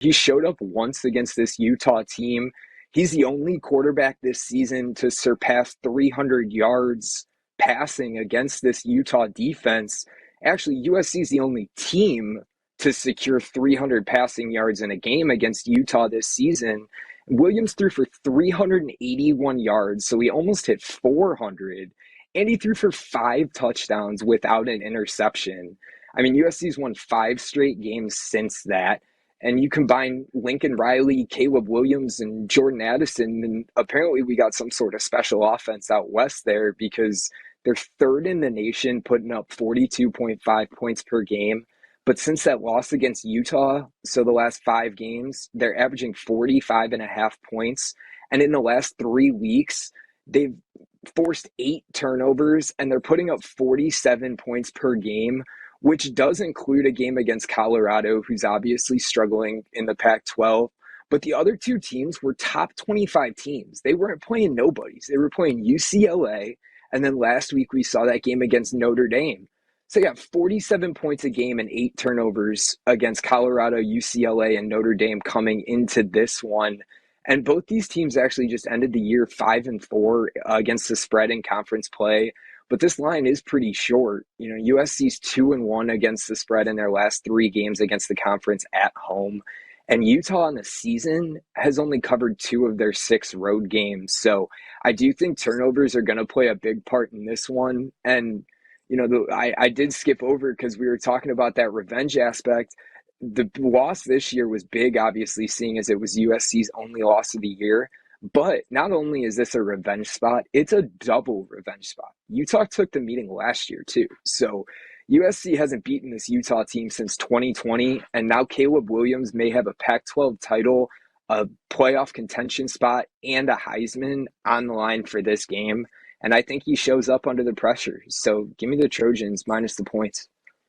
He showed up once against this Utah team. He's the only quarterback this season to surpass 300 yards passing against this Utah defense. Actually, USC is the only team to secure 300 passing yards in a game against Utah this season. Williams threw for 381 yards, so he almost hit 400, and he threw for 5 touchdowns without an interception. I mean, USC's won 5 straight games since that. And you combine Lincoln Riley, Caleb Williams, and Jordan Addison, and apparently we got some sort of special offense out west there because they're third in the nation, putting up 42.5 points per game. But since that loss against Utah, so the last 5 games, they're averaging 45.5 points. And in the last 3 weeks, they've forced 8 turnovers, and they're putting up 47 points per game, which does include a game against Colorado, who's obviously struggling in the Pac-12. But the other 2 teams were top 25 teams. They weren't playing nobodies. They were playing UCLA, and then last week we saw that game against Notre Dame. So you got 47 points a game and 8 turnovers against Colorado, UCLA, and Notre Dame coming into this one. And both these teams actually just ended the year 5-4 against the spread in conference play. But this line is pretty short. You know, USC's 2-1 against the spread in their last 3 games against the conference at home. And Utah in the season has only covered 2 of their 6 road games. So I do think turnovers are going to play a big part in this one. And, you know, I did skip over because we were talking about that revenge aspect. The loss this year was big, obviously, seeing as it was USC's only loss of the year. But not only is this a revenge spot, it's a double revenge spot. Utah took the meeting last year, too. So USC hasn't beaten this Utah team since 2020, and now Caleb Williams may have a Pac-12 title, a playoff contention spot, and a Heisman on the line for this game. And I think he shows up under the pressure. So give me the Trojans minus the points.